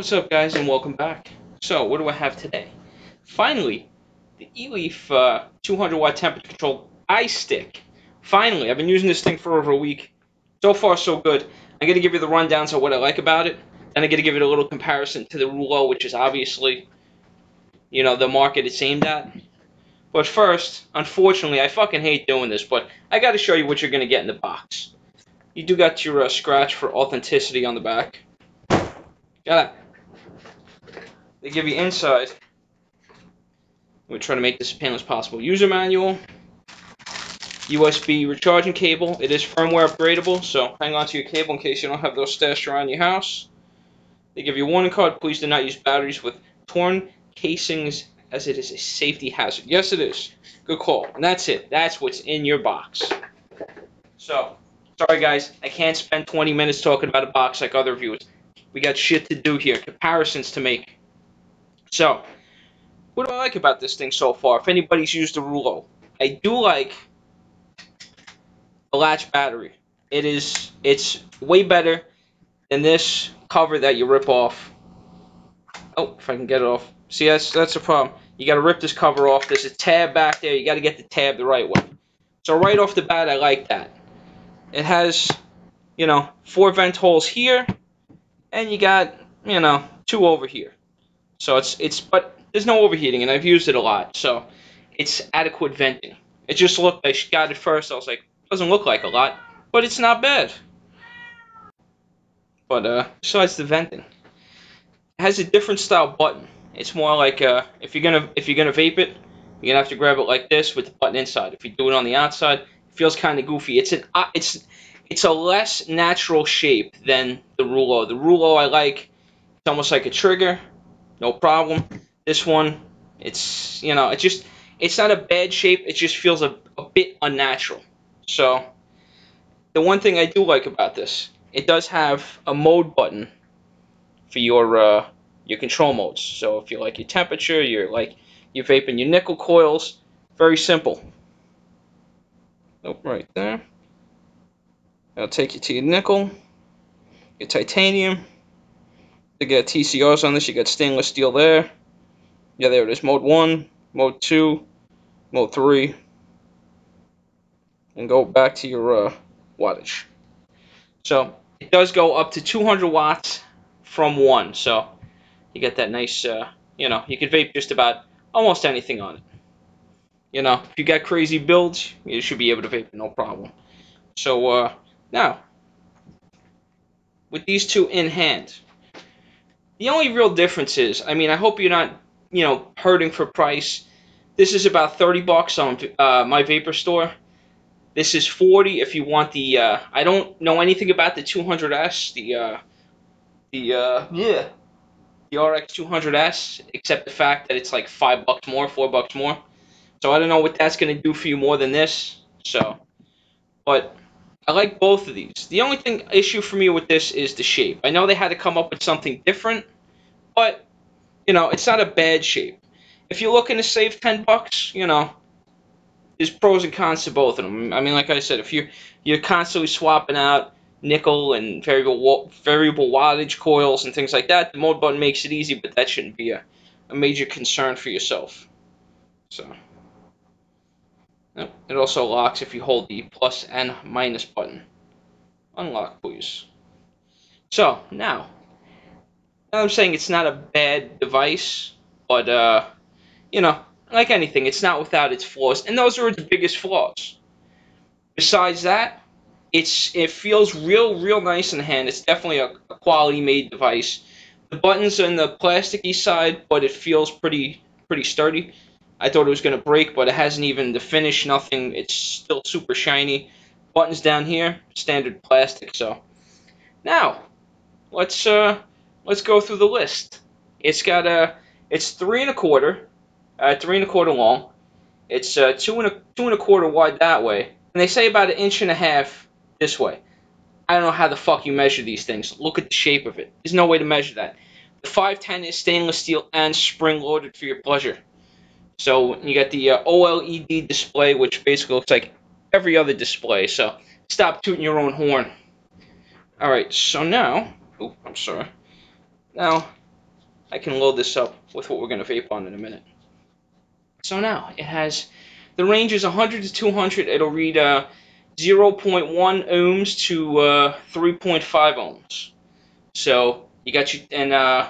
What's up, guys, and welcome back. So, what do I have today? Finally, the Eleaf 200 watt temperature control iStick. Finally, I've been using this thing for over a week. So far, so good. I'm going to give you the rundowns of what I like about it. Then I'm going to give it a little comparison to the Releaux, which is obviously, the market it's aimed at. But first, unfortunately, I fucking hate doing this, but I got to show you what you're going to get in the box. You do got your scratch for authenticity on the back. Got it. They give you inside. We try to make this as painless as possible. User manual, USB recharging cable. It is firmware upgradable, so hang on to your cable in case you don't have those stashed around your house. They give you a warning card. Please do not use batteries with torn casings, as it is a safety hazard. Yes, it is. Good call. And that's it. That's what's in your box. So, sorry guys, I can't spend 20 minutes talking about a box like other viewers. We got shit to do here, comparisons to make. So, what do I like about this thing so far? If anybody's used the Releaux, I do like the latch battery. It's way better than this cover that you rip off. Oh, if I can get it off. See, that's the problem. You got to rip this cover off. There's a tab back there. You got to get the tab the right way. So right off the bat, I like that. It has, 4 vent holes here, and you got, 2 over here. So but there's no overheating, and I've used it a lot, so it's adequate venting. It just looked, I got it first, I was like, doesn't look like a lot, but it's not bad. But besides the venting, it has a different style button. It's more like if you're gonna vape it, you're gonna have to grab it like this with the button inside. If you do it on the outside, it feels kind of goofy. It's a less natural shape than the Releaux. The Releaux I like. It's almost like a trigger, no problem. This one, it's not a bad shape. It just feels a bit unnatural. So the one thing I do like about this, it does have a mode button for your control modes. So if you like your temperature, you're vaping your nickel coils, very simple. Nope, right there. That'll take you to your nickel, your titanium. You get TCRs on this. You got stainless steel there. Yeah, there it is. Mode 1, Mode 2, Mode 3. And go back to your wattage. So it does go up to 200 watts from 1. So you get that nice, you can vape just about almost anything on it. If you got crazy builds, you should be able to vape no problem. So now, with these two in hand, the only real difference is, I hope you're not, hurting for price. This is about $30 on my vapor store. This is 40 if you want the. I don't know anything about the 200S, the RX 200S, except the fact that it's like $5 more, $4 more. So I don't know what that's gonna do for you more than this. So, but I like both of these. The only issue for me with this is the shape. I know they had to come up with something different, but it's not a bad shape. If you're looking to save $10, there's pros and cons to both of them. Like I said, if you're constantly swapping out nickel and variable wattage coils and things like that, the mode button makes it easy, but that shouldn't be a major concern for yourself. So, it also locks if you hold the plus and minus button. Unlock, please. So, now I'm saying it's not a bad device, but, like anything, it's not without its flaws, and those are its biggest flaws. Besides that, it feels real nice in the hand. It's definitely a quality-made device. The buttons are on the plasticky side, but it feels pretty sturdy. I thought it was going to break, but it hasn't even, the finish, nothing. It's still super shiny. Buttons down here, standard plastic. So, now, let's go through the list. It's 3¼ 3¼ long. It's 2¼ wide that way, and they say about 1.5 inches this way. I don't know how the fuck you measure these things. Look at the shape of it. There's no way to measure that. The 510 is stainless steel and spring loaded for your pleasure. So you got the OLED display, which basically looks like every other display. So stop tooting your own horn. All right. So now, oh, I'm sorry. Now I can load this up with what we're going to vape on in a minute. So now, it has, the range is 100 to 200. It'll read 0.1 ohms to 3.5 ohms. So, you got your, and, ow.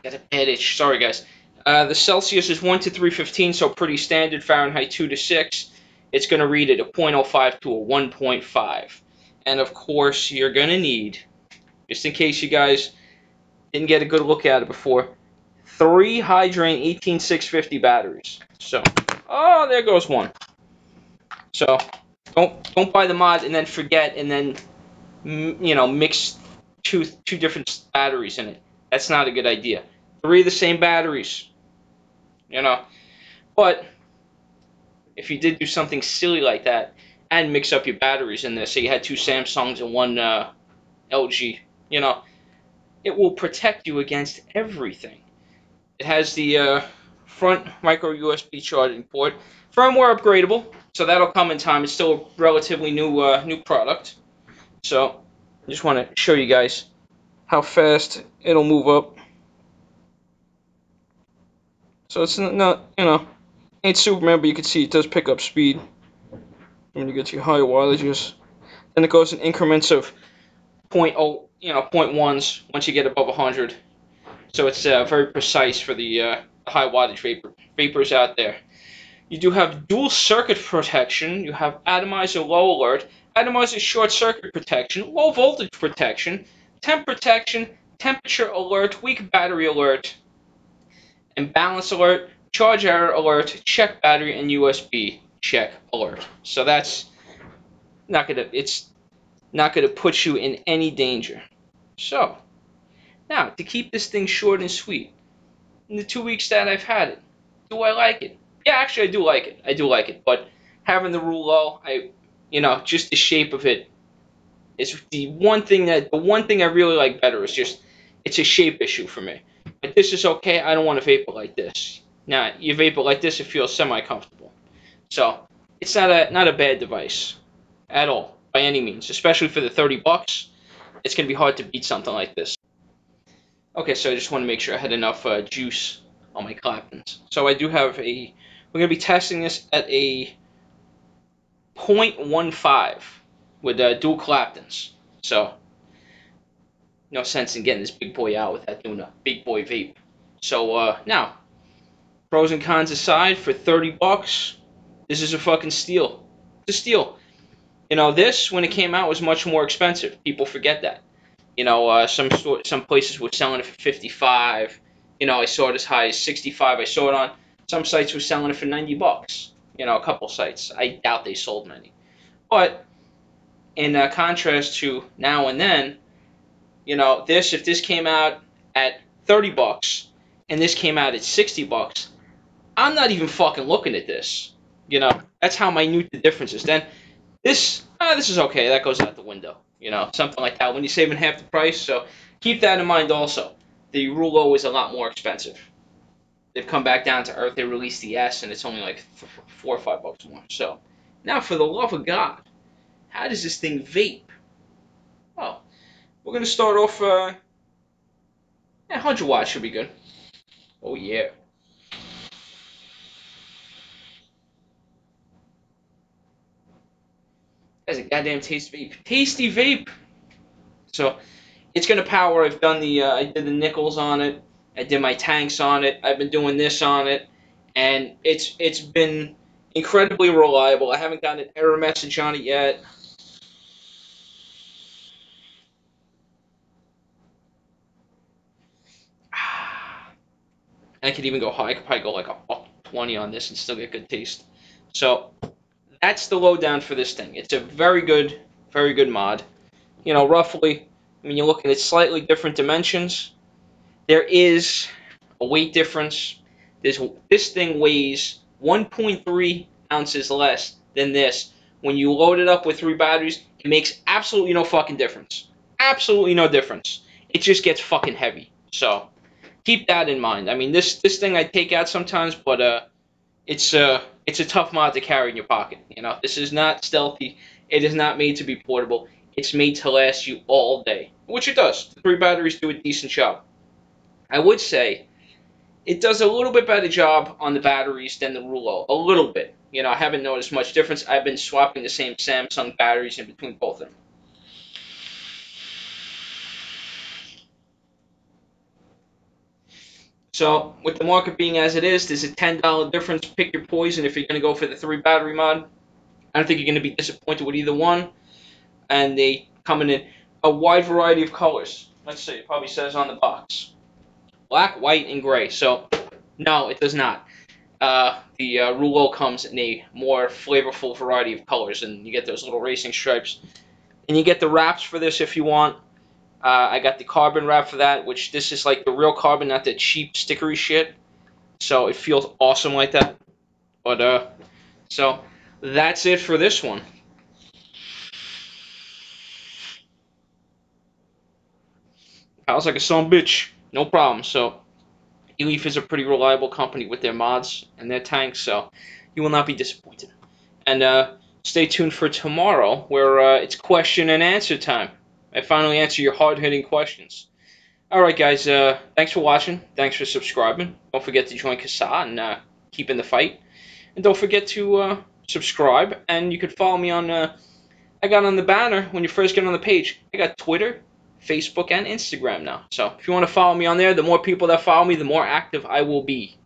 Got a bad itch. Sorry, guys. The Celsius is 1 to 315, so pretty standard. Fahrenheit 2 to 6. It's going to read at a 0.05 to a 1.5. And of course, you're going to need, just in case you guys didn't get a good look at it before, 3 Hydrain 18650 batteries. So, oh, there goes one. So, don't buy the mod and then forget and then mix two different batteries in it. That's not a good idea. 3 of the same batteries. But if you did do something silly like that and mix up your batteries in there, say you had 2 Samsungs and 1 LG, it will protect you against everything. It has the front micro USB charging port, firmware upgradable, so that'll come in time. It's still a relatively new product. So I just want to show you guys how fast it'll move up. So it's not, ain't Superman, but you can see it does pick up speed when you get to your higher wattages. And it goes in increments of 0.1s once you get above 100. So it's very precise for the high wattage vapors out there. You do have dual circuit protection. You have atomizer low alert, atomizer short circuit protection, low voltage protection, temp protection, temperature alert, weak battery alert, and balance alert, charge error alert, check battery, and USB check alert. So that's it's not gonna put you in any danger. So now, to keep this thing short and sweet, in the 2 weeks that I've had it, do I like it? Yeah, actually, I do like it. I do like it. But having the Releaux, just the shape of it is the one thing I really like better is just, it's a shape issue for me. But this is okay. I don't want to vape it like this. Now, you vape it like this, it feels semi-comfortable. So, it's not a bad device at all, by any means. Especially for the $30, it's going to be hard to beat something like this. Okay, so I just want to make sure I had enough juice on my Claptons. So I do have we're going to be testing this at a 0.15 with dual Claptons. So, no sense in getting this big boy out without doing a big boy vape. So, now, pros and cons aside, for $30, this is a fucking steal. It's a steal. This, when it came out, was much more expensive. People forget that. Some places were selling it for 55. I saw it as high as 65. I saw it on some sites were selling it for $90. A couple sites. I doubt they sold many. But in contrast to now and then, if this came out at $30 and this came out at $60, I'm not even fucking looking at this. That's how minute the difference is. Then this is okay. That goes out the window. Something like that when you're saving half the price. So keep that in mind also. The Releaux is a lot more expensive. They've come back down to earth. They released the S, and it's only like $4 or $5 more. So now, for the love of God, how does this thing vape? Well, we're gonna start off. 100 watts should be good. Oh yeah. That's a goddamn tasty vape. Tasty vape. So it's gonna power. I've done I did the nickels on it. I did my tanks on it. I've been doing this on it, and it's been incredibly reliable. I haven't gotten an error message on it yet. I could even go high. I could probably go like $1.20 on this and still get good taste. So that's the lowdown for this thing. It's a very good mod. Roughly, you're looking at slightly different dimensions. There is a weight difference. This thing weighs 1.3 ounces less than this. When you load it up with 3 batteries, it makes absolutely no fucking difference. Absolutely no difference. It just gets fucking heavy. So keep that in mind. This thing I take out sometimes, but it's a tough mod to carry in your pocket. This is not stealthy. It is not made to be portable. it's made to last you all day, which it does. The 3 batteries do a decent job. I would say it does a little bit better job on the batteries than the Releaux. A little bit. You know, I haven't noticed much difference. I've been swapping the same Samsung batteries in between both of them. So, with the market being as it is, there's a $10 difference. Pick your poison if you're going to go for the 3 battery mod. I don't think you're going to be disappointed with either one. And they come in a wide variety of colors. Let's see, it probably says on the box. Black, white, and gray. So, no, it does not. The Releaux comes in a more flavorful variety of colors, and you get those little racing stripes. And you get the wraps for this if you want. I got the carbon wrap for that, which this is like the real carbon, not the cheap stickery shit. So it feels awesome like that. But so that's it for this one. Power's like a son bitch, no problem. So Eleaf is a pretty reliable company with their mods and their tanks, so you will not be disappointed. And stay tuned for tomorrow, where it's question and answer time. I finally answer your hard-hitting questions. Alright guys, thanks for watching, thanks for subscribing. Don't forget to join Kasa and keep in the fight. And don't forget to subscribe, and you can follow me on, I got on the banner when you first get on the page, I got Twitter, Facebook, and Instagram now. So if you want to follow me on there, the more people that follow me, the more active I will be.